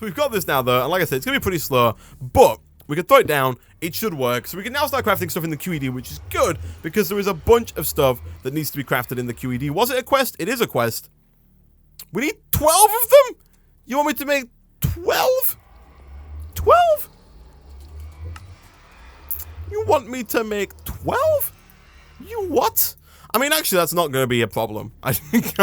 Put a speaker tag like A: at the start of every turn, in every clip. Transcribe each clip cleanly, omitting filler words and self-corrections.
A: we've got this now, though, and like I said, it's going to be pretty slow, but we can throw it down, it should work, so we can now start crafting stuff in the QED, which is good, because there is a bunch of stuff that needs to be crafted in the QED. Was it a quest? It is a quest. We need 12 of them? You want me to make 12? 12? You want me to make 12? You what? I mean, actually, that's not going to be a problem. I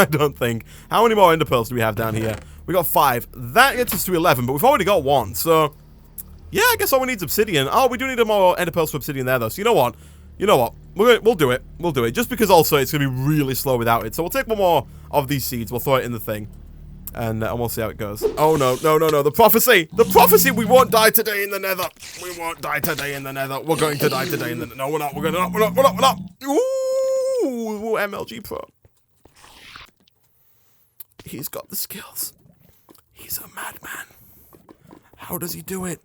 A: don't think. How many more ender pearls do we have down here? We got 5. That gets us to 11, but we've already got 1, so... Yeah, I guess all we need is obsidian. Oh, we do need more ender pearls for obsidian there, though. So you know what? You know what? We'll do it. We'll do it. Just because also it's going to be really slow without it. So we'll take one more of these seeds. We'll throw it in the thing. And we'll see how it goes. Oh, no. No, no, no. The prophecy. The prophecy. We won't die today in the nether. We won't die today in the nether. We're going to die today in the nether. No, we're not. We're not. We're not. We're not. We're not. Ooh, MLG Pro. He's got the skills. He's a madman. How does he do it?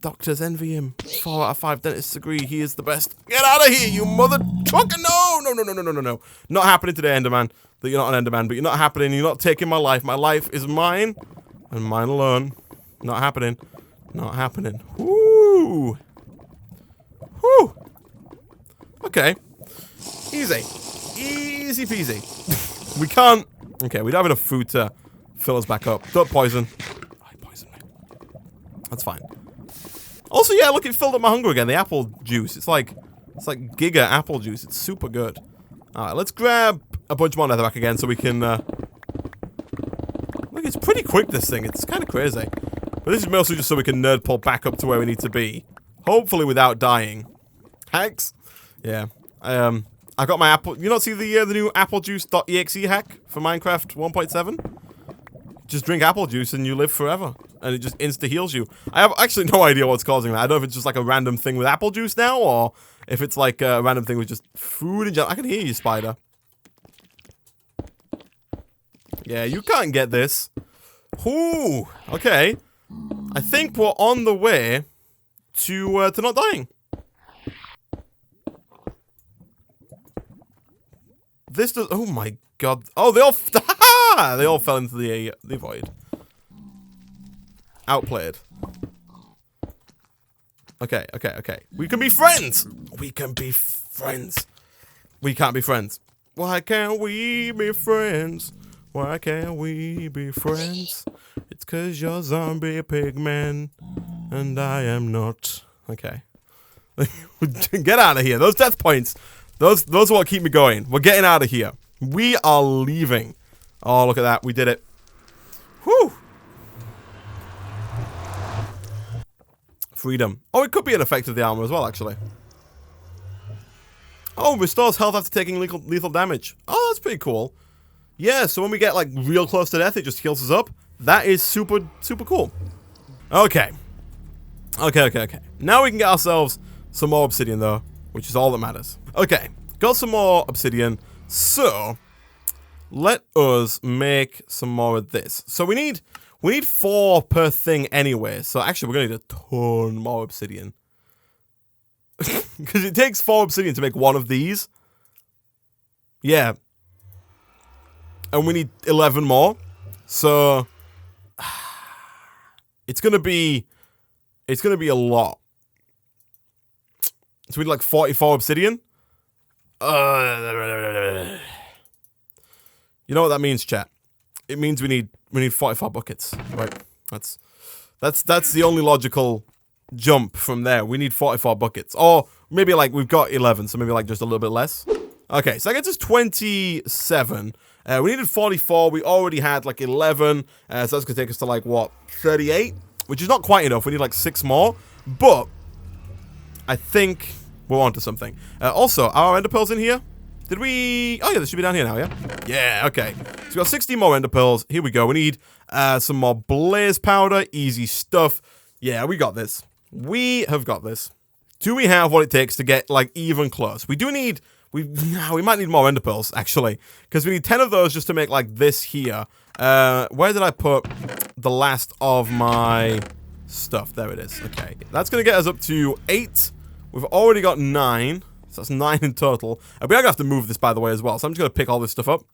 A: Doctors envy him. 4 out of 5 dentists agree he is the best. Get out of here, you mother trucker! No, no, no, no, no, no, no, no. Not happening today, Enderman. That you're not an Enderman, but you're not happening. You're not taking my life. My life is mine, and mine alone. Not happening. Not happening. Woo! Woo! Okay. Easy. Easy peasy. We can't... Okay, we don't have enough food to fill us back up. Don't poison. Poison me. That's fine. Also, yeah, look, it filled up my hunger again. The apple juice. It's like giga apple juice. It's super good. Alright, let's grab a bunch more netherrack again so we can, Look, it's pretty quick, this thing. It's kind of crazy. But this is mostly just so we can nerd pull back up to where we need to be. Hopefully without dying. Hacks? Yeah. I got my apple... You not see the new applejuice.exe hack for Minecraft 1.7? Just drink apple juice and you live forever. And it just insta-heals you. I have actually no idea what's causing that. I don't know if it's just like a random thing with apple juice now, or if it's like a random thing with just food in general. I can hear you, spider. Yeah, you can't get this. Ooh, okay. I think we're on the way to not dying. This does... Oh my god. Oh, they all... they all fell into the void. Outplayed. Okay, okay, okay. We can be friends! We can be friends. We can't be friends. Why can't we be friends? Why can't we be friends? It's 'cause you're zombie pigman and I am not. Okay. Get out of here. Those death points, those are what keep me going. We're getting out of here. We are leaving. Oh, look at that. We did it. Whew. Freedom. Oh, it could be an effect of the armor as well, actually. Oh, restores health after taking lethal damage. Oh, that's pretty cool. Yeah, so when we get, like, real close to death, it just heals us up. That is super, super cool. Okay. Okay. Now we can get ourselves some more obsidian, though, which is all that matters. Okay, got some more obsidian. So, let us make some more of this. So we need 4 per thing anyway. So actually, we're going to need a ton more obsidian. Because it takes 4 obsidian to make one of these. Yeah. And we need 11 more. So it's gonna be a lot. So we need like 44 obsidian. You know what that means, chat? It means we need 44 buckets. Right. That's the only logical jump from there. We need 44 buckets. Or maybe like we've got 11, so maybe like just a little bit less. Okay, so that gets us 27. We needed 44. We already had like 11. So that's going to take us to like, what, 38? Which is not quite enough. We need like 6 more. But I think we're onto something. Also, are our ender pearls in here? Did we... Oh, yeah, they should be down here now, yeah? Yeah, okay. So we got 60 more ender pearls. Here we go. We need some more blaze powder. Easy stuff. Yeah, we got this. We have got this. Do we have what it takes to get, like, even close? We do need... We might need more ender pearls, actually. Because we need 10 of those just to make, like, this here. Where did I put the last of my stuff? There it is. Okay. That's going to get us up to 8. We've already got 9. So that's 9 in total. And we are going to have to move this, by the way, as well. So I'm just going to pick all this stuff up.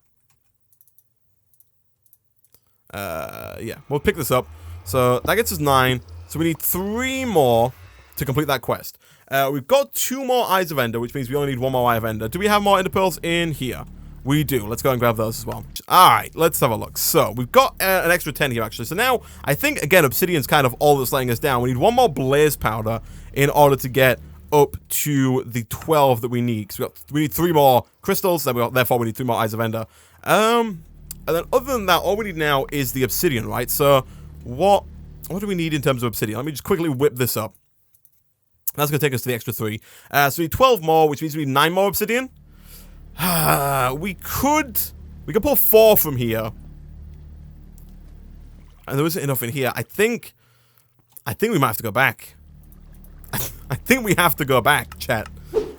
A: Yeah, we'll pick this up. So that gets us 9. So we need 3 more to complete that quest. We've got 2 more Eyes of Ender, which means we only need 1 more Eye of Ender. Do we have more Ender Pearls in here? We do. Let's go and grab those as well. Alright, let's have a look. So, we've got an extra 10 here, actually. So now, I think, again, Obsidian's kind of all that's letting us down. We need 1 more Blaze Powder in order to get up to the 12 that we need. So we need 3 more crystals, therefore we need 3 more Eyes of Ender. And then other than that, all we need now is the Obsidian, right? So, what do we need in terms of Obsidian? Let me just quickly whip this up. That's going to take us to the extra 3. So we need 12 more, which means we need 9 more Obsidian. we could pull 4 from here. And there isn't enough in here. I think we might have to go back. I think we have to go back, chat.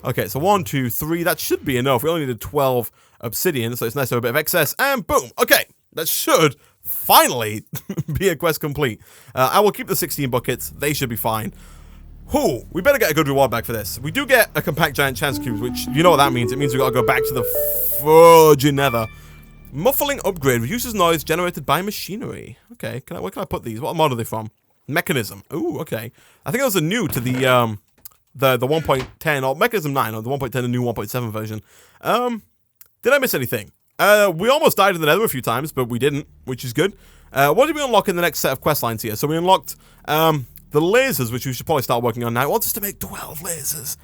A: Okay, so 1, 2, 3. That should be enough. We only needed 12 Obsidian, so it's nice to have a bit of excess. And boom. Okay, that should finally be a quest complete. I will keep the 16 buckets. They should be fine. Whew, we better get a good reward back for this. We do get a compact giant chance cubes, which, you know what that means. It means we've got to go back to the virgin nether. Muffling upgrade reduces noise generated by machinery. Okay, where can I put these? What mod are they from? Mechanism. Ooh, okay. I think those are new to the 1.10 or Mechanism 9 or the 1.10 and new 1.7 version. Did I miss anything? We almost died in the nether a few times, but we didn't, which is good. What did we unlock in the next set of quest lines here? So we unlocked the lasers, which we should probably start working on now. It wants us to make 12 lasers.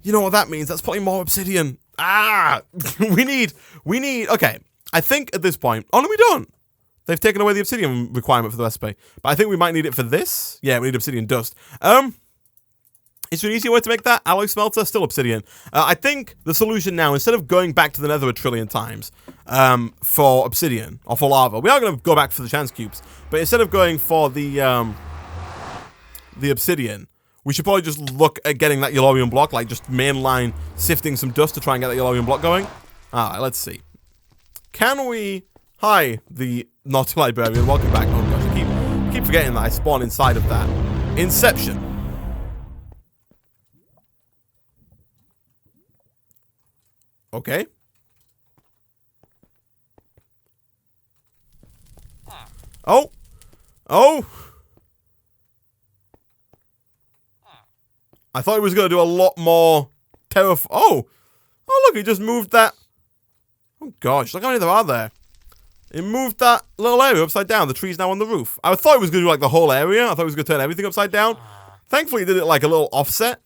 A: You know what that means? That's probably more obsidian. Ah! we need, okay. I think at this point, oh no, we don't. They've taken away the obsidian requirement for the recipe. But I think we might need it for this. Yeah, we need obsidian dust. Is there an easier way to make that? Alloy smelter, still obsidian. I think the solution now, instead of going back to the nether a trillion times for obsidian or for lava, we are going to go back for the chance cubes. But instead of going for the obsidian, we should probably just look at getting that yellorium block, like just mainline sifting some dust to try and get that yellorium block going. Alright, let's see. Can we... Hi, the Naughty Librarian. Welcome back. Oh gosh, I keep forgetting that I spawn inside of that. Inception. Okay. Oh. Oh. I thought he was going to do a lot more Oh. Oh, look, he just moved that. Oh, gosh. Look how many there are there. It moved that little area upside down. The tree's now on the roof. I thought it was going to do, like, the whole area. I thought it was going to turn everything upside down. Thankfully, he did it, like, a little offset.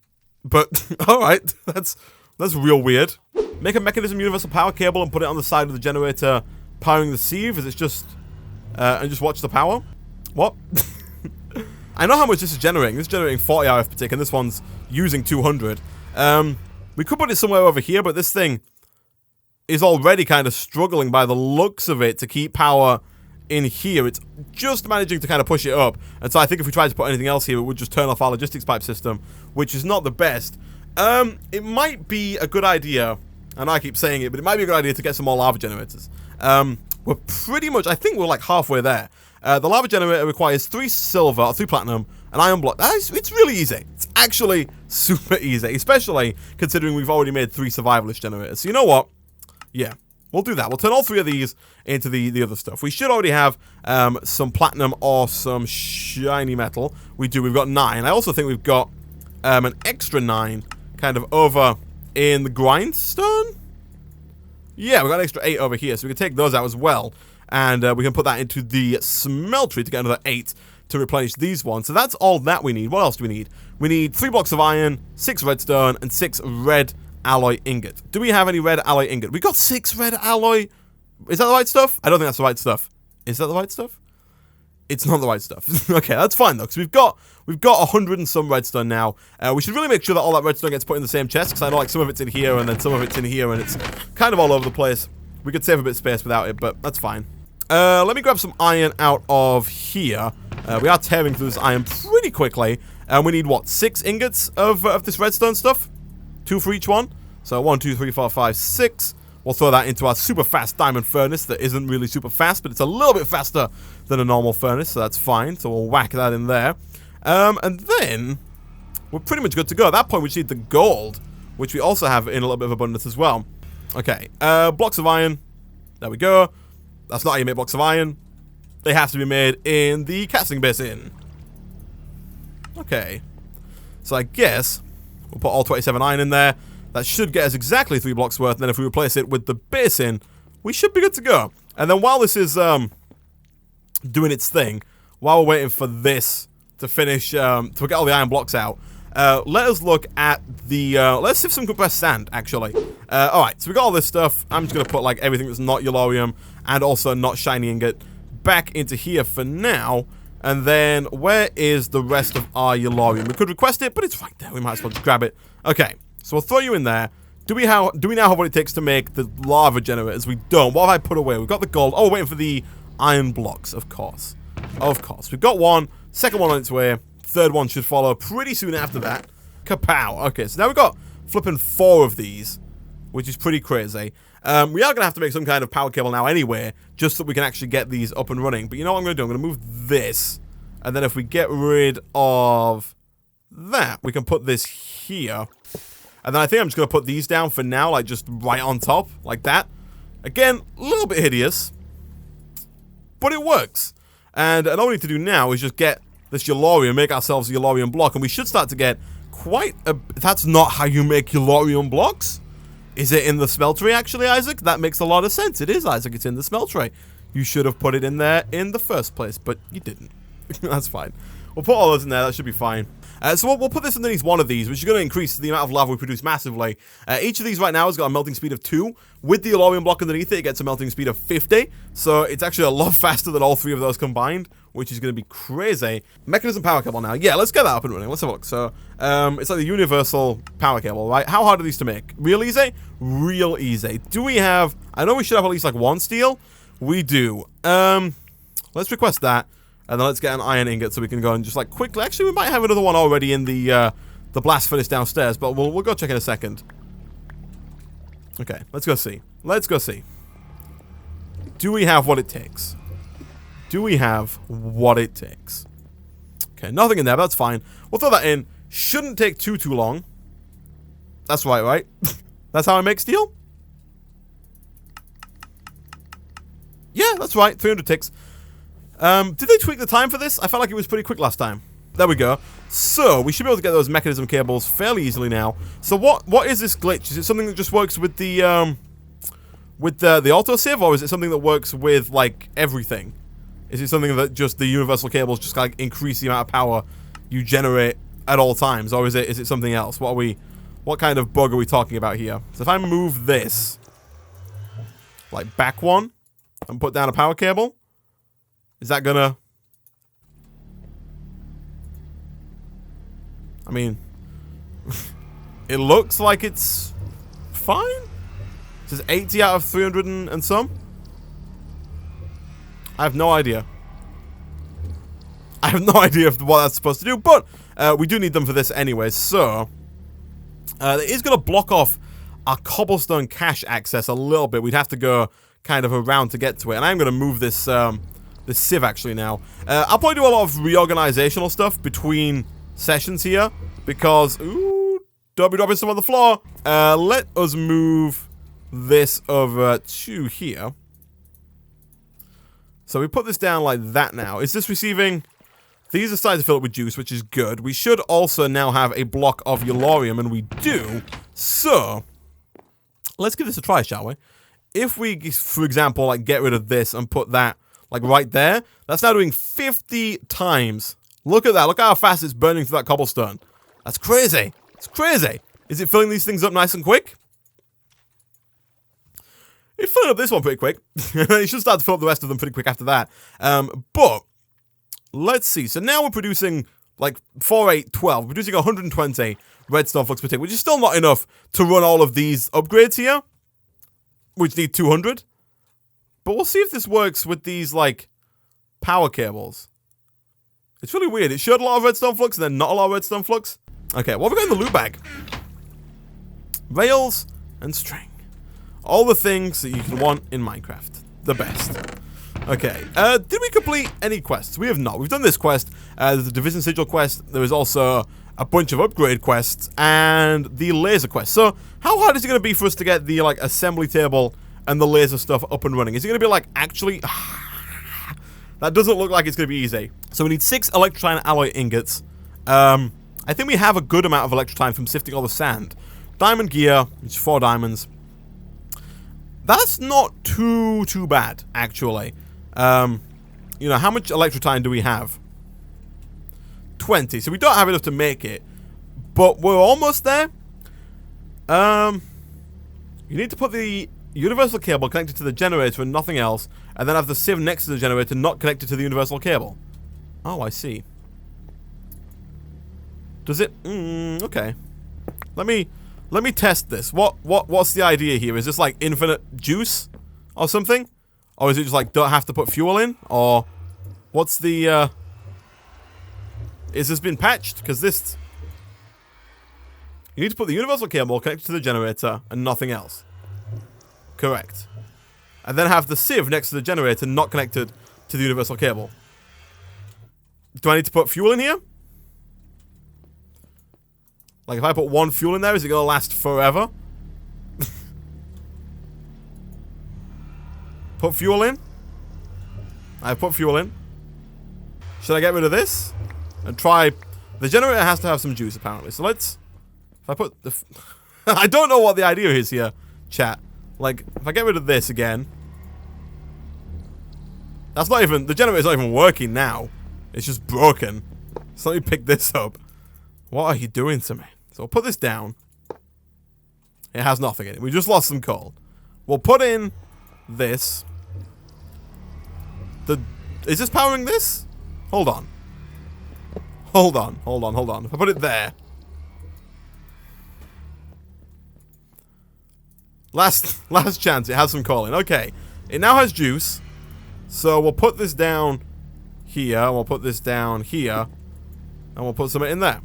A: But, alright. That's real weird. Make a mechanism universal power cable and put it on the side of the generator powering the sieve. Is it just... and just watch the power? What? I know how much this is generating. This is generating 40 RF per tick, and this one's using 200. We could put it somewhere over here, but this thing is already kind of struggling by the looks of it to keep power in here. It's just managing to kind of push it up. And so I think if we tried to put anything else here, it would just turn off our logistics pipe system, which is not the best. It might be a good idea, and I keep saying it, but it might be a good idea to get some more lava generators. We're pretty much, I think we're like halfway there. The lava generator requires 3 silver, or 3 platinum, an iron block. It's really easy. It's actually super easy, especially considering we've already made 3 survivalist generators. So you know what? Yeah, we'll do that. We'll turn all 3 of these into the other stuff. We should already have some platinum or some shiny metal. We do. We've got 9. I also think we've got an extra 9 kind of over in the grindstone. Yeah, we've got an extra 8 over here, so we can take those out as well. And we can put that into the smeltery to get another 8 to replenish these ones. So that's all that we need. What else do we need? We need 3 blocks of iron, 6 redstone, and 6 red alloy ingot. Do we have any red alloy ingot? We got 6 red alloy. Is that the right stuff? I don't think that's the right stuff. Is that the right stuff? It's not the right stuff. Okay, that's fine though, because we've got 100 and some redstone now. We should really make sure that all that redstone gets put in the same chest, because I know like some of it's in here and then some of it's in here, and it's kind of all over the place. We could save a bit of space without it, but that's fine. Let me grab some iron out of here. We are tearing through this iron pretty quickly, and we need what, 6 ingots of this redstone stuff? 2 for each one. So 1, 2, 3, 4, 5, 6. We'll throw that into our super fast diamond furnace that isn't really super fast, but it's a little bit faster than a normal furnace, so that's fine. So we'll whack that in there. And then we're pretty much good to go. At that point, we just need the gold, which we also have in a little bit of abundance as well. Okay, blocks of iron. There we go. That's not how you make blocks of iron. they have to be made in the casting basin. Okay. So I guess we'll put all 27 iron in there. That should get us exactly 3 blocks worth. And then if we replace it with the basin, we should be good to go. And then while this is doing its thing, while we're waiting for this to finish, to get all the iron blocks out, let us look at the, let's sift some compressed sand, actually. Alright, so we got all this stuff. I'm just going to put, like, everything that's not yellorium and also not shiny ingot back into here for now. And then, where is the rest of our yellorium? We could request it, but it's right there. We might as well just grab it. Okay, so we'll throw you in there. Do we now have what it takes to make the lava generators? We don't. What have I put away? We've got the gold. Oh, we're waiting for the iron blocks, of course. Of course. We've got one. Second one on its way. Third one should follow pretty soon after that. Kapow. Okay, so now we've got flipping 4 of these, which is pretty crazy. We are going to have to make some kind of power cable now anyway, just so we can actually get these up and running. But you know what I'm going to do? I'm going to move this. And then if we get rid of that, we can put this here. And then I think I'm just going to put these down for now, like just right on top, like that. Again, a little bit hideous, but it works. And all we need to do now is just get this yellorium, make ourselves a yellorium block, and we should start to get quite a... That's not how you make yellorium blocks. Is it in the smeltery, actually, Isaac? That makes a lot of sense. It is, Isaac. It's in the smeltery. You should have put it in there in the first place, but you didn't. That's fine. We'll put all those in there. That should be fine. So we'll put this underneath one of these, which is going to increase the amount of lava we produce massively. Each of these right now has got a melting speed of 2. With the yellorium block underneath it, it gets a melting speed of 50. So it's actually a lot faster than all 3 of those combined, which is going to be crazy. Mechanism power cable now. Yeah, let's get that up and running. Let's have a look. So it's like the universal power cable, right? How hard are these to make? Real easy? Real easy. Do we have... I know we should have at least like 1 steel. We do. Let's request that. And then let's get an iron ingot so we can go and just like quickly... Actually, we might have another one already in the blast furnace downstairs, but we'll go check in a second. Okay, let's go see. Let's go see. Do we have what it takes? Do we have what it takes? Okay, nothing in there, but that's fine. We'll throw that in. Shouldn't take too long. That's right? That's how I make steel? Yeah, that's right. 300 ticks. Did they tweak the time for this? I felt like it was pretty quick last time. There we go. So, we should be able to get those mechanism cables fairly easily now. So, what is this glitch? Is it something that just works with the autosave, or is it something that works with, like, everything? Is it something that just the universal cables just, like, increase the amount of power you generate at all times? Or is it something else? What kind of bug are we talking about here? So, if I move this, like, back one, and put down a power cable... Is that gonna... I mean... it looks like it's... fine? It says 80 out of 300 and some? I have no idea. I have no idea what that's supposed to do, but we do need them for this anyway, so... it is gonna block off our cobblestone cache access a little bit. We'd have to go kind of around to get to it, and I'm gonna move this... this sieve actually now. I'll probably do a lot of reorganizational stuff between sessions here because, ooh, don't be dropping stuff on the floor. Let us move this over to here. So we put this down like that now. Is this receiving? These are starting to fill up with juice, which is good. We should also now have a block of yellorium, and we do. So, let's give this a try, shall we? If we, for example, like get rid of this and put that like right there, that's now doing 50 times. Look at that. Look how fast it's burning through that cobblestone. That's crazy. It's crazy. Is it filling these things up nice and quick? It's filling up this one pretty quick. It should start to fill up the rest of them pretty quick after that. But let's see. So now we're producing like 4, 8, 12. We're producing 120 redstone flux per tick, which is still not enough to run all of these upgrades here, which need 200. But we'll see if this works with these, like, power cables. It's really weird. It showed a lot of redstone flux and then not a lot of redstone flux. Okay, what have we got in the loot bag? Rails and string. All the things that you can want in Minecraft. The best. Okay, did we complete any quests? We have not. We've done this quest. There's the Division Sigil quest. There is also a bunch of upgrade quests and the laser quest. So, how hard is it going to be for us to get the, like, assembly table and the laser stuff up and running? Is it going to be like actually That doesn't look like it's going to be easy. So we need 6 electrotine alloy ingots. I think we have a good amount of electrotine from sifting all the sand. Diamond gear, it's 4 diamonds. That's not too bad, actually. You know, how much electrotine do we have? 20. So we don't have enough to make it. But we're almost there. You need to put the universal cable connected to the generator and nothing else, and then have the sieve next to the generator not connected to the universal cable. Oh, I see. Does it? Okay. Let me test this. What's the idea here? Is this like infinite juice or something? Or is it just like don't have to put fuel in? Or what's the is this been patched? Because this, you need to put the universal cable connected to the generator and nothing else. Correct. And then have the sieve next to the generator not connected to the universal cable. Do I need to put fuel in here? Like, if I put 1 fuel in there, is it going to last forever? Put fuel in. I've put fuel in. Should I get rid of this? And try... The generator has to have some juice, apparently. So let's... If I put the... I don't know what the idea is here, chat. Like, if I get rid of this again... That's not even... The generator's not even working now. It's just broken. So let me pick this up. What are you doing to me? So we'll put this down. It has nothing in it. We just lost some coal. We'll put in this. Is this powering this? Hold on. Hold on. If I put it there. Last chance. It has some coal in. Okay. It now has juice. So we'll put this down here. We'll put this down here. And we'll put some in there.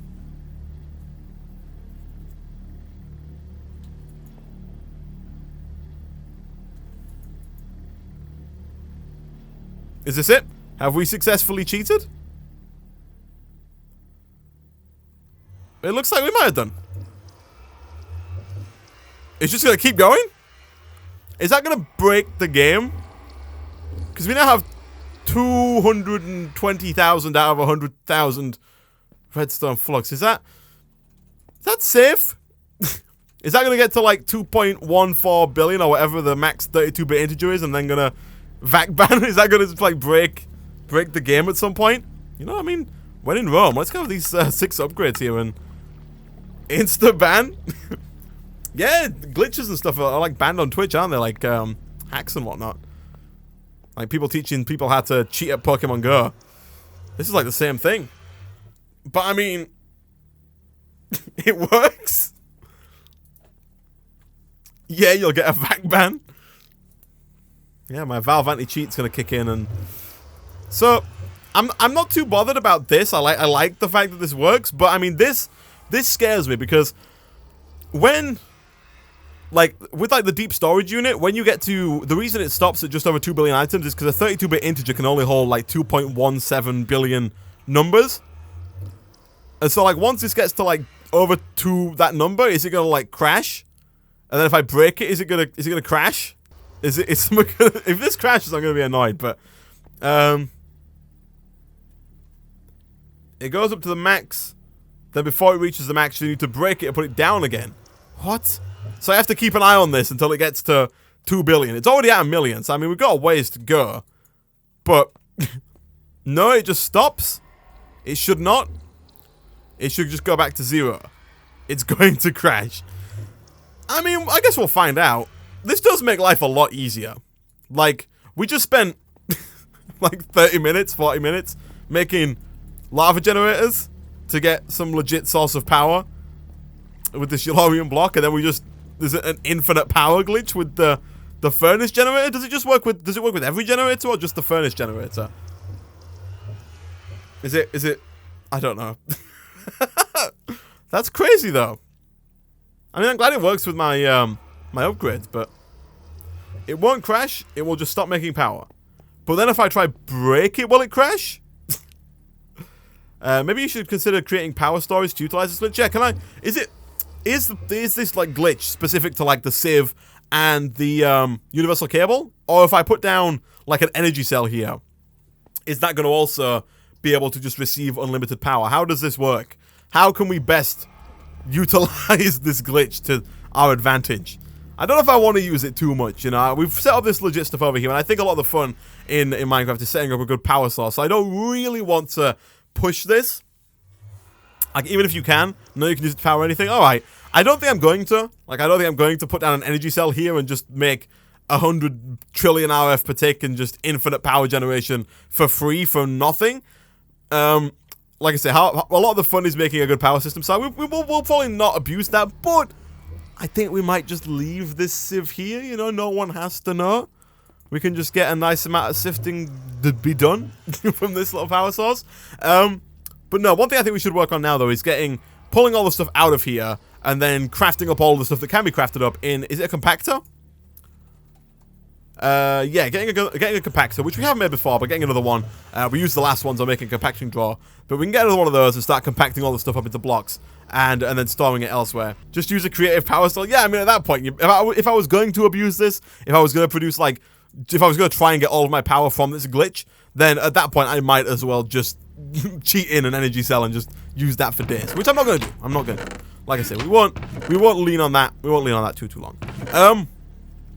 A: Is this it? Have we successfully cheated? It looks like we might have done. It's just going to keep going? Is that going to break the game? Because we now have 220,000 out of 100,000 redstone flux. Is that safe? Is that going to get to like 2.14 billion or whatever the max 32-bit integer is and then going to vac ban? Is that going to like break the game at some point? You know what I mean? When in Rome, let's go with these 6 upgrades here and insta ban. Yeah, glitches and stuff are like banned on Twitch, aren't they? Like hacks and whatnot. Like people teaching people how to cheat at Pokemon Go. This is like the same thing. But I mean, it works. Yeah, you'll get a vac ban. Yeah, my Valve anti-cheat's gonna kick in, and so I'm not too bothered about this. I like the fact that this works, but I mean this scares me because when like with like the deep storage unit, when you get to the reason it stops at just over 2 billion items is because a 32-bit integer can only hold like 2.17 billion numbers, and so like once this gets to like over to that number, is it gonna like crash? And then if I break it, is it gonna crash? If this crashes, I'm gonna be annoyed. But it goes up to the max. Then before it reaches the max, you need to break it and put it down again. What? So I have to keep an eye on this until it gets to 2 billion. It's already at 1 million, so I mean we've got a ways to go. But no, it just stops. It should not. It should just go back to 0. It's going to crash. I mean, I guess we'll find out. This does make life a lot easier. Like, we just spent like 30 minutes, 40 minutes making lava generators to get some legit source of power with this Yellorium block, and then there's an infinite power glitch with the furnace generator. Does it work with every generator or just the furnace generator? Is it I don't know. That's crazy though. I mean, I'm glad it works with my my upgrades, but it won't crash. It will just stop making power. But then if I try break it, will it crash? Maybe you should consider creating power storage to utilize this glitch. Yeah, can I? Is this like glitch specific to like the sieve and the universal cable, or if I put down like an energy cell here, is that going to also be able to just receive unlimited power? How does this work? How can we best utilize this glitch to our advantage? I don't know if I want to use it too much, you know. We've set up this legit stuff over here, and I think a lot of the fun in Minecraft is setting up a good power source. So I don't really want to push this. Like, even if you can, no, you can use it to power anything. All right. I don't think I'm going to. Like, I don't think I'm going to put down an energy cell here and just make 100 trillion RF per tick and just infinite power generation for free for nothing. Like I say, a lot of the fun is making a good power system, so we'll probably not abuse that, but I think we might just leave this sieve here, you know, no one has to know. We can just get a nice amount of sifting to be done from this little power source. But no, one thing I think we should work on now, though, is pulling all the stuff out of here, and then crafting up all the stuff that can be crafted up in, is it a compactor? Yeah, getting a compactor, which we haven't made before, but getting another one. We used the last ones on making a compacting drawer, but we can get another one of those and start compacting all the stuff up into blocks and then storing it elsewhere. Just use a creative power cell. Yeah, I mean, at that point, if I was going to abuse this, if I was going to produce, like, if I was going to try and get all of my power from this glitch, then at that point, I might as well just cheat in an energy cell and just use that for days, which I'm not going to do. I'm not going to do. Like I said, we won't lean on that. We won't lean on that too long.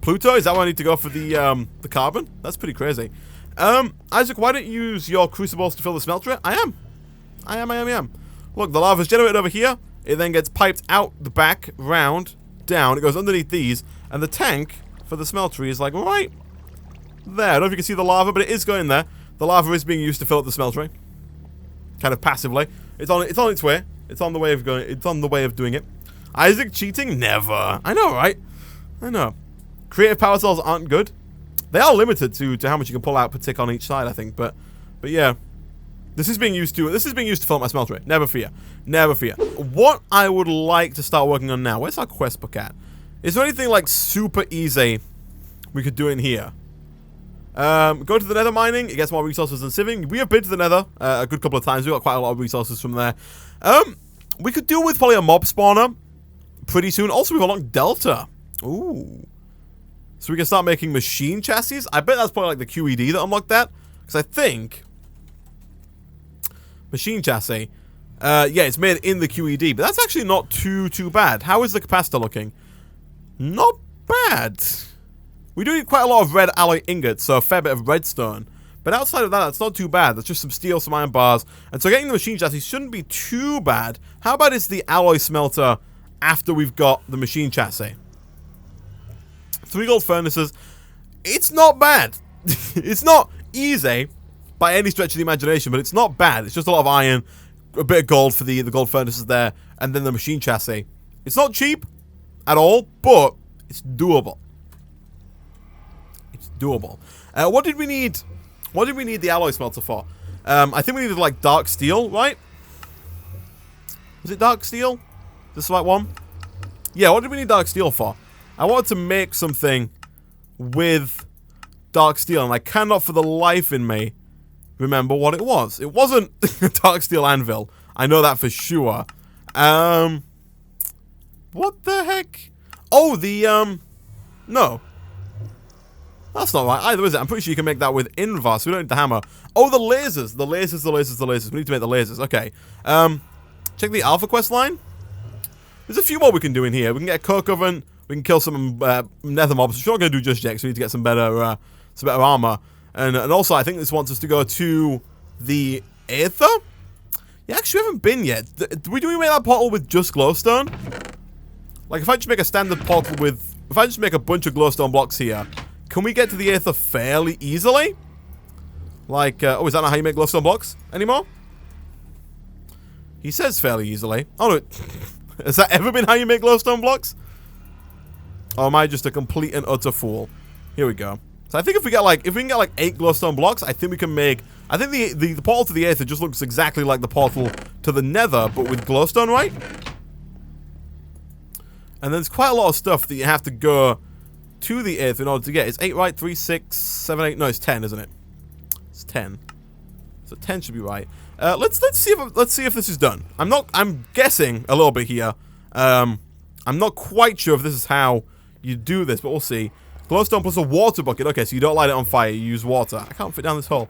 A: Pluto, is that where I need to go for the carbon? That's pretty crazy. Isaac, why don't you use your crucibles to fill the smelter? I am. Look, the lava's generated over here. It then gets piped out the back, round, down. It goes underneath these, and the tank for the smeltery is like right there. I don't know if you can see the lava, but it is going there. The lava is being used to fill up the smeltery, kind of passively. It's on its way. It's on the way of going. It's on the way of doing it. Isaac cheating? Never. I know, right? I know. Creative power cells aren't good. They are limited to how much you can pull out per tick on each side, I think. But yeah, this is being used to fill up my smelter. Never fear. Never fear. What I would like to start working on now. Where's our quest book at? Is there anything like super easy we could do in here? Go to the nether mining. It gets more resources than sieving. We have been to the nether a good couple of times. We got quite a lot of resources from there. We could do with probably a mob spawner pretty soon. Also, we've unlocked Delta. Ooh. So we can start making machine chassis. I bet that's probably like the QED that unlocked that. Because I think machine chassis. Yeah, it's made in the QED. But that's actually not too bad. How is the capacitor looking? Not bad. We do need quite a lot of red alloy ingots. So a fair bit of redstone. But outside of that, that's not too bad. That's just some steel, some iron bars. And so getting the machine chassis shouldn't be too bad. How about it's the alloy smelter after we've got the machine chassis? 3 gold furnaces. It's not bad. It's not easy by any stretch of the imagination, but it's not bad. It's just a lot of iron, a bit of gold for the gold furnaces there, and then the machine chassis. It's not cheap at all, but it's doable. It's doable. What did we need? What did we need the alloy smelter for? I think we needed like dark steel, right? Was it dark steel? Is this the right one? Yeah, what did we need dark steel for? I wanted to make something with dark steel, and I cannot for the life in me remember what it was. It wasn't a dark steel anvil. I know that for sure. What the heck? Oh, no. That's not right either, is it? I'm pretty sure you can make that with Invar, so we don't need the hammer. Oh, the lasers. The lasers. We need to make the lasers. Okay. Check the Alpha quest line. There's a few more we can do in here. We can get a coke oven. We can kill some nether mobs, which we're not going to do just yet, so we need to get some better armor. And also, I think this wants us to go to the aether? Yeah, actually, we haven't been yet. Do we make that portal with just glowstone? Like, if I just make a standard portal with... If I just make a bunch of glowstone blocks here, can we get to the aether fairly easily? Like, oh, is that not how you make glowstone blocks anymore? He says fairly easily. Oh, no. Has that ever been how you make glowstone blocks? Or am I just a complete and utter fool? Here we go. So I think if we can get like 8 glowstone blocks, I think we can make... I think the portal to the aether just looks exactly like the portal to the nether, but with glowstone, right? And there's quite a lot of stuff that you have to go to the aether in order to get. It's 8, right? 3, 6, 7, 8... No, it's 10, isn't it? It's 10. So 10 should be right. Let's see if this is done. I'm guessing a little bit here. I'm not quite sure if this is how you do this, but we'll see. Glowstone plus a water bucket. Okay, so you don't light it on fire, you use water. I can't fit down this hole.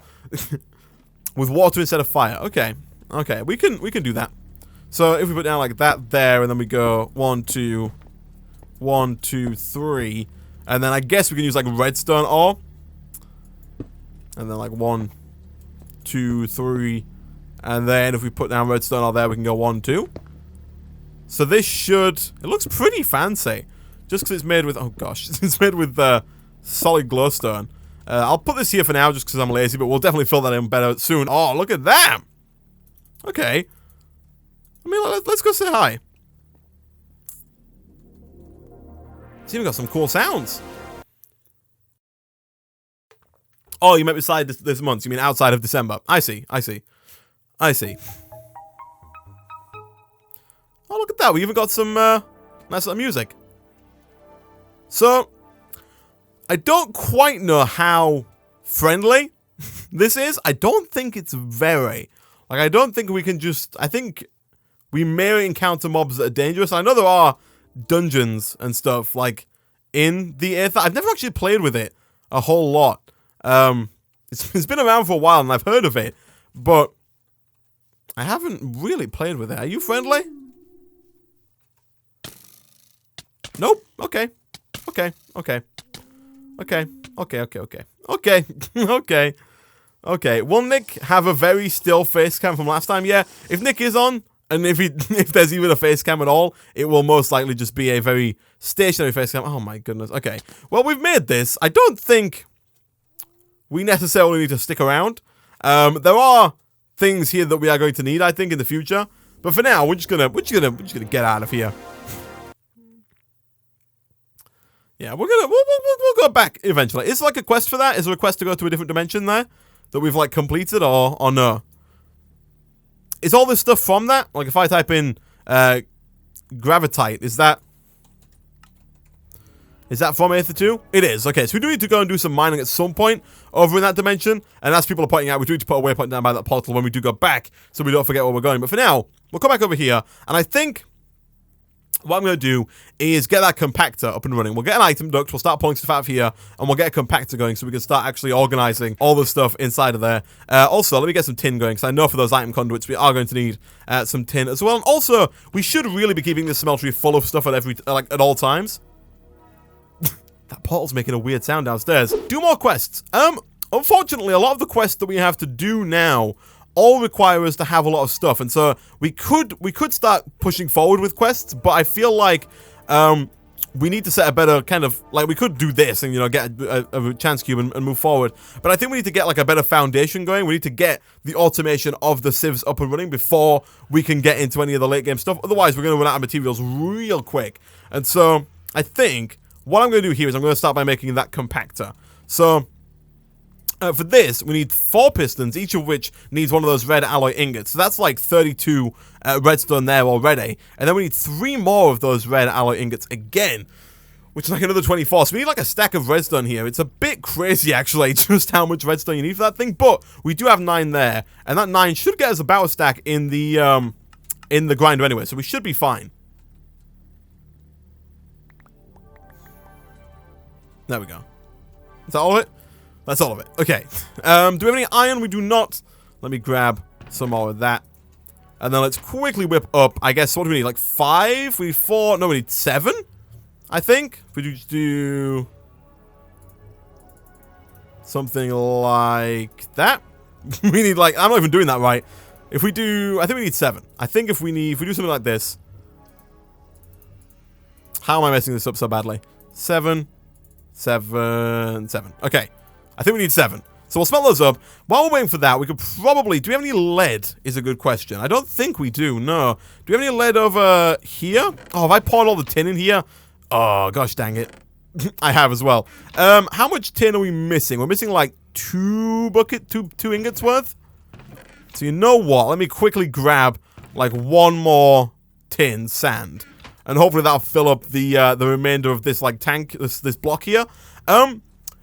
A: with water instead of fire. Okay. Okay, we can do that. So if we put down like that there, and then we go 1, 2, 1, 2, 3, and then I guess we can use like redstone ore, and then like 1, 2, 3, and then if we put down redstone ore there, we can go 1, 2. So this should, it looks pretty fancy, just because it's made with, oh gosh, it's made with solid glowstone. I'll put this here for now just because I'm lazy, but we'll definitely fill that in better soon. Oh, look at that! Okay. I mean, let's go say hi. It's even got some cool sounds. Oh, you meant beside this month. You mean outside of December. I see. I see. I see. Oh, look at that. We even got some nice little music. So, I don't quite know how friendly this is. I don't think it's very. Like, I don't think we can just... I think we may encounter mobs that are dangerous. I know there are dungeons and stuff, like, in the aether. I've never actually played with it a whole lot. It's been around for a while, and I've heard of it. But I haven't really played with it. Are you friendly? Nope. Okay. Okay. Okay. Okay. Okay. Okay. Okay. Okay. Okay. Okay. Will Nick have a very still face cam from last time? Yeah. If Nick is on, and if there's even a face cam at all, it will most likely just be a very stationary face cam. Oh my goodness. Okay. Well, we've made this. I don't think we necessarily need to stick around. There are things here that we are going to need, I think, in the future. But for now, we're just gonna get out of here. Yeah, we'll go back eventually. Is there like a quest for that? Is there a quest to go to a different dimension there that we've like completed, or no? Is all this stuff from that? Like if I type in gravitite, is that from Aether 2? It is. Okay, so we do need to go and do some mining at some point over in that dimension, and as people are pointing out, we do need to put a waypoint down by that portal when we do go back, so we don't forget where we're going. But for now, we'll come back over here, and I think what I'm going to do is get that compactor up and running. We'll get an item duct, we'll start pulling stuff out of here, and we'll get a compactor going so we can start actually organizing all the stuff inside of there. Also, let me get some tin going, because I know for those item conduits we are going to need some tin as well. And also, we should really be keeping this smeltery full of stuff at all times. That portal's making a weird sound downstairs. Do more quests. Unfortunately, a lot of the quests that we have to do now all require us to have a lot of stuff, and so we could start pushing forward with quests, but I feel like we need to set a better kind of, like, we could do this and, you know, get a chance cube and move forward, but I think we need to get like a better foundation going. We need to get the automation of the civs up and running before we can get into any of the late game stuff. Otherwise, we're going to run out of materials real quick. And so I think what I'm going to do here is I'm going to start by making that compactor. So for this, we need 4 pistons, each of which needs one of those red alloy ingots. So that's like 32 redstone there already. And then we need 3 more of those red alloy ingots again, which is like another 24. So we need like a stack of redstone here. It's a bit crazy, actually, just how much redstone you need for that thing. But we do have 9 there, and that 9 should get us about a stack in the grinder anyway. So we should be fine. There we go. Is that all of it? That's all of it. Okay. Do we have any iron? We do not. Let me grab some more of that. And then let's quickly whip up, I guess, what do we need? Like 5? We need 4. No, we need 7, I think. If we just do something like that. We need like, I'm not even doing that right. If we do, I think we need 7. I think if we do something like this. How am I messing this up so badly? 7, 7, 7. Okay. I think we need 7. So we'll smelt those up. While we're waiting for that, we could probably... Do we have any lead is a good question. I don't think we do, no. Do we have any lead over here? Oh, have I poured all the tin in here? Oh, gosh dang it. I have as well. How much tin are we missing? We're missing like 2 ingots worth. So you know what? Let me quickly grab like 1 more tin sand. And hopefully that'll fill up the remainder of this like tank, this block here.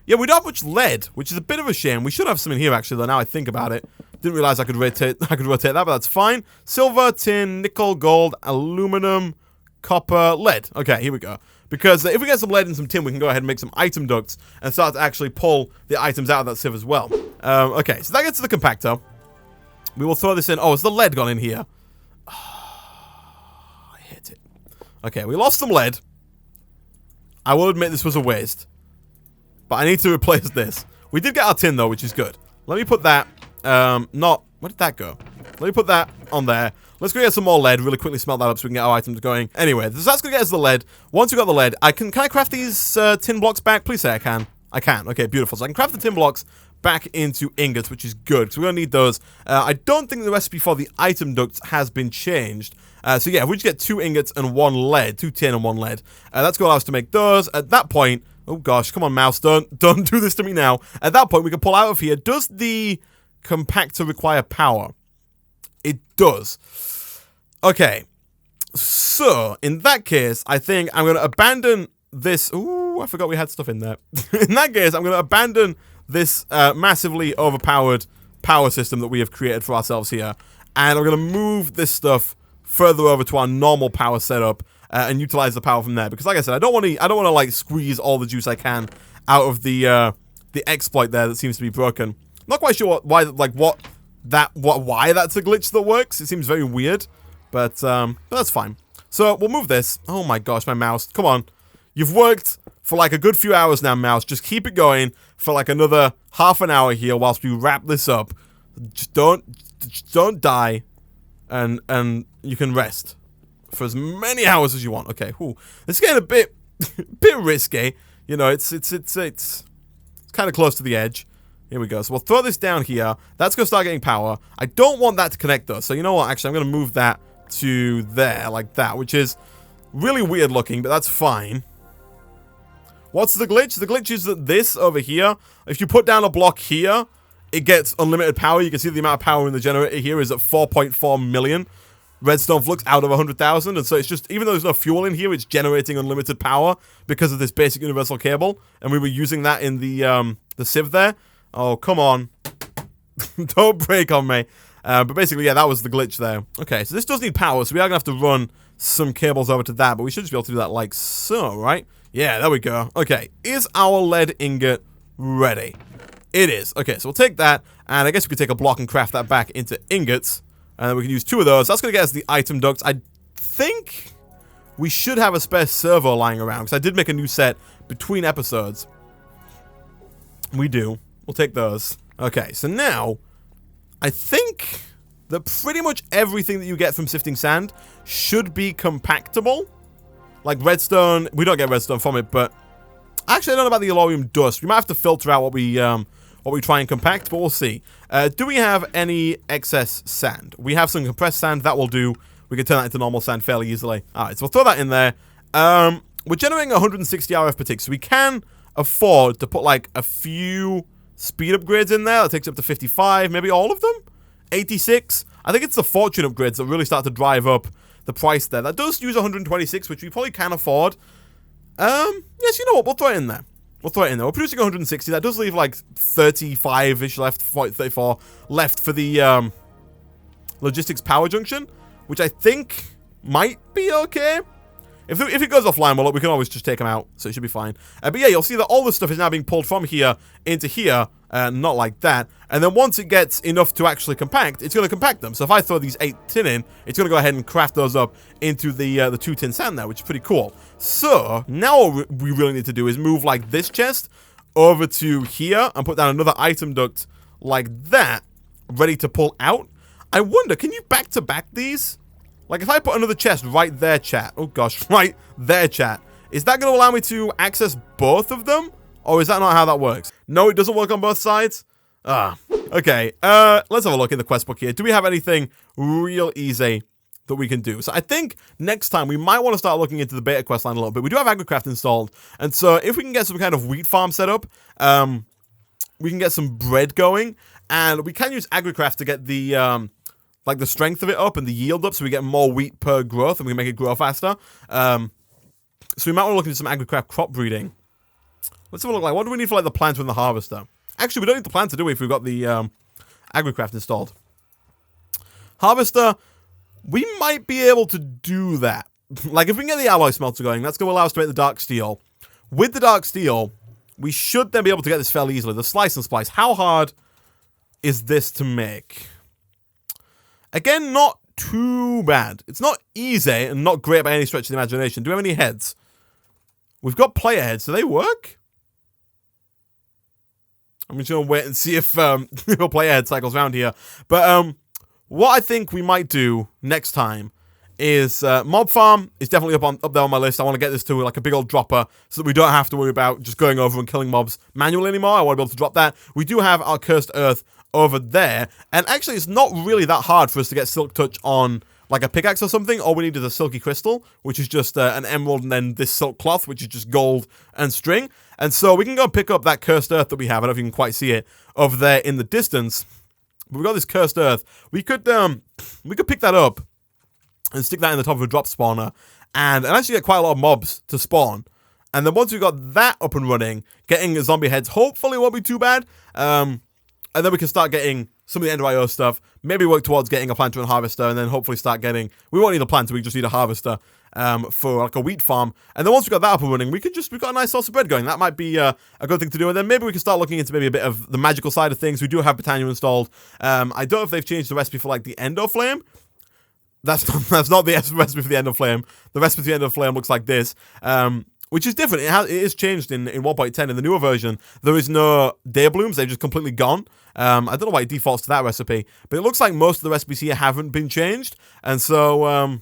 A: Yeah, we don't have much lead, which is a bit of a shame. We should have some in here, actually, though, now I think about it. Didn't realize I could rotate that, but that's fine. Silver, tin, nickel, gold, aluminum, copper, lead. Okay, here we go. Because if we get some lead and some tin, we can go ahead and make some item ducts and start to actually pull the items out of that sieve as well. Okay, so that gets to the compactor. We will throw this in. Oh, has the lead gone in here? Oh, I hit it. Okay, we lost some lead. I will admit this was a waste. But I need to replace this. We did get our tin, though, which is good. Let me put that, where did that go? Let me put that on there. Let's go get some more lead, really quickly smelt that up so we can get our items going. Anyway, so that's going to get us the lead. Once we got the lead, can I craft these tin blocks back? Please say I can. I can. Okay, beautiful. So I can craft the tin blocks back into ingots, which is good, because we're going to need those. I don't think the recipe for the item ducts has been changed. So yeah, if we just get 2 ingots and 1 lead, 2 tin and 1 lead, that's going to allow us to make those. At that point, oh gosh, come on mouse, don't do this to me now. At that point, we can pull out of here. Does the compactor require power? It does. Okay, so in that case, I think I'm going to abandon this. Ooh, I forgot we had stuff in there. In that case, I'm going to abandon this massively overpowered power system that we have created for ourselves here, and I'm going to move this stuff further over to our normal power setup and utilize the power from there. Because, like I said, I don't want to like squeeze all the juice I can out of the exploit there that seems to be broken. Not quite sure why that's a glitch that works. It seems very weird. But that's fine. So we'll move this. Oh my gosh, my mouse. Come on. You've worked for like a good few hours now, mouse. Just keep it going for like another half an hour here whilst we wrap this up. Just don't die. And you can rest for as many hours as you want. Okay, whew. It's getting a bit risky. You know, it's kind of close to the edge. Here we go. So we'll throw this down here. That's going to start getting power. I don't want that to connect though. So you know what? Actually, I'm going to move that to there like that, which is really weird looking, but that's fine. What's the glitch? The glitch is that this over here, if you put down a block here, it gets unlimited power. You can see the amount of power in the generator here is at 4.4 million redstone flux out of 100,000. And so it's just, even though there's no fuel in here, it's generating unlimited power because of this basic universal cable. And we were using that in the sieve there. Oh, come on. Don't break on me. But basically, yeah, that was the glitch there. Okay, so this does need power, so we are going to have to run some cables over to that, but we should just be able to do that like so, right? Yeah, there we go. Okay, is our lead ingot ready? It is. Okay, so we'll take that, and I guess we could take a block and craft that back into ingots, and then we can use 2 of those. That's going to get us the item ducts. I think we should have a spare servo lying around, because I did make a new set between episodes. We do. We'll take those. Okay, so now, I think that pretty much everything that you get from sifting sand should be compactable. Like redstone, we don't get redstone from it, but actually I don't know about the yellorium dust. We might have to filter out what we try and compact, but we'll see. Do we have any excess sand? We have some compressed sand. That will do. We can turn that into normal sand fairly easily. Alright, so we'll throw that in there. We're generating 160 RF per tick, so we can afford to put like a few speed upgrades in there. That takes up to 55, maybe all of them? 86? I think it's the fortune upgrades that really start to drive up the price there. That does use 126, which we probably can afford. Yes, you know what? We'll throw it in there. We'll throw it in there. We're producing 160. That does leave like 35-ish left, 34 left for the logistics power junction, which I think might be okay. If it goes offline, well, we can always just take them out, so it should be fine. But yeah, you'll see that all this stuff is now being pulled from here into here, not like that. And then once it gets enough to actually compact, it's going to compact them. So if I throw these 8 tin in, it's going to go ahead and craft those up into the 2 tin sand there, which is pretty cool. So now what we really need to do is move like this chest over to here and put down another item duct like that, ready to pull out. I wonder, can you back-to-back these? Like, if I put another chest right there, chat. Oh, gosh. Right there, chat. Is that going to allow me to access both of them? Or is that not how that works? No, it doesn't work on both sides? Okay. Let's have a look in the quest book here. Do we have anything real easy that we can do? So I think next time we might want to start looking into the beta quest line a little bit. We do have AgriCraft installed. And so if we can get some kind of wheat farm set up, we can get some bread going. And we can use AgriCraft to get the... like the strength of it up and the yield up so we get more wheat per growth and we can make it grow faster. So we might want to look into some AgriCraft crop breeding. Let's have a look like, what do we need for like the planter and the harvester? Actually, we don't need the planter, do we, if we've got the AgriCraft installed. Harvester, we might be able to do that. Like if we can get the alloy smelter going, that's going to allow us to make the dark steel. With the dark steel, we should then be able to get this fairly easily. The slice and splice, how hard is this to make? Again, not too bad. It's not easy and not great by any stretch of the imagination. Do we have any heads? We've got player heads. Do they work? I'm just going to wait and see if player head cycles around here. But what I think we might do next time is mob farm is definitely up there on my list. I want to get this to like a big old dropper so that we don't have to worry about just going over and killing mobs manually anymore. I want to be able to drop that. We do have our cursed earth over there, and actually it's not really that hard for us to get silk touch on like a pickaxe or something. All we need is a silky crystal, which is just an emerald, and then this silk cloth, which is just gold and string. And so we can go pick up that cursed earth that we have. I don't know if you can quite see it over there in the distance, but we've got this cursed earth. We could pick that up and stick that in the top of a drop spawner, and actually get quite a lot of mobs to spawn. And then once we've got that up and running, getting zombie heads hopefully won't be too bad. And then we can start getting some of the Ender.io stuff, maybe work towards getting a planter and harvester, and then hopefully start getting... We won't need a planter, we just need a harvester for like a wheat farm. And then once we've got that up and running, we've got a nice source of bread going. That might be a good thing to do. And then maybe we can start looking into maybe a bit of the magical side of things. We do have Britannia installed. I don't know if they've changed the recipe for like the Endo Flame. That's not the recipe for the Endo Flame. The recipe for the Endo Flame looks like this. Which is different. It is changed in 1.10. In the newer version, there is no day blooms. They've just completely gone. I don't know why it defaults to that recipe, but it looks like most of the recipes here haven't been changed. And so,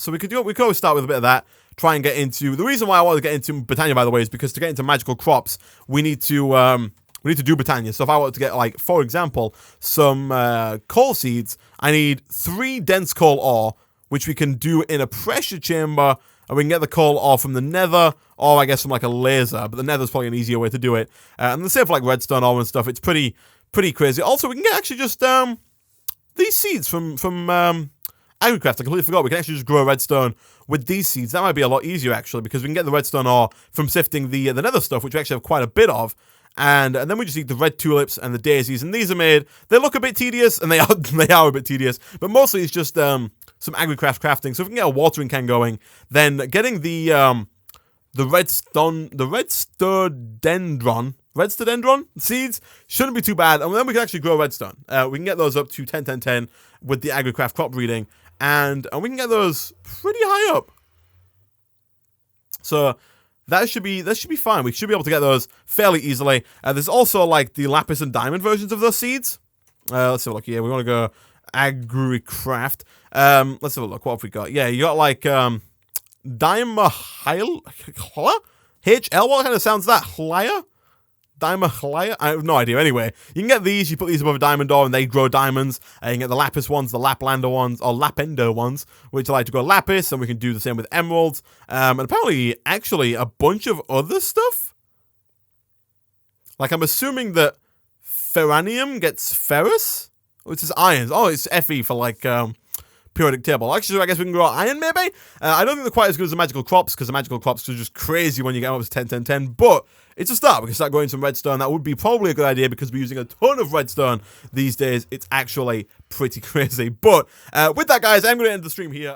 A: we could always start with a bit of that. Try and get into... The reason why I want to get into Britannia, by the way, is because to get into magical crops, we need to do Britannia. So if I want to get, like, for example, some coal seeds, I need 3 dense coal ore, which we can do in a pressure chamber. And we can get the coal ore from the nether, or I guess from like a laser, but the nether's probably an easier way to do it. And the same for like redstone ore and stuff. It's pretty crazy. Also, we can get actually just these seeds from AgriCraft. I completely forgot. We can actually just grow redstone with these seeds. That might be a lot easier actually, because we can get the redstone ore from sifting the nether stuff, which we actually have quite a bit of. And then we just need the red tulips and the daisies, and these are made. They look a bit tedious, and they are a bit tedious, but mostly it's just some AgriCraft crafting. So if we can get a watering can going, then getting the redstodendron seeds shouldn't be too bad, and then we can actually grow redstone. We can get those up to 10, 10, 10 with the AgriCraft crop breeding, and we can get those pretty high up. So that should be fine. We should be able to get those fairly easily. There's also like the lapis and diamond versions of those seeds. Let's have a look here. We want to go AgriCraft. Let's have a look. What have we got? Yeah, you got like HL. What kind of sounds that? Hlaya? Hlaya? I have no idea. Anyway, you can get these. You put these above a diamond door, and they grow diamonds. You can get the lapis ones, the laplander ones, or lapender ones, which I like to go lapis, and we can do the same with emeralds. And apparently, actually, a bunch of other stuff. Like, I'm assuming that ferranium gets ferrous, which is irons. Oh, it's Fe for like periodic table. Actually, I guess we can grow iron maybe. I don't think they're quite as good as the magical crops, because the magical crops are just crazy when you get up to 10, 10, 10. But it's a start. We can start growing some redstone. That would be probably a good idea, because we're using a ton of redstone these days. It's actually pretty crazy. But with that, guys, I'm going to end the stream here.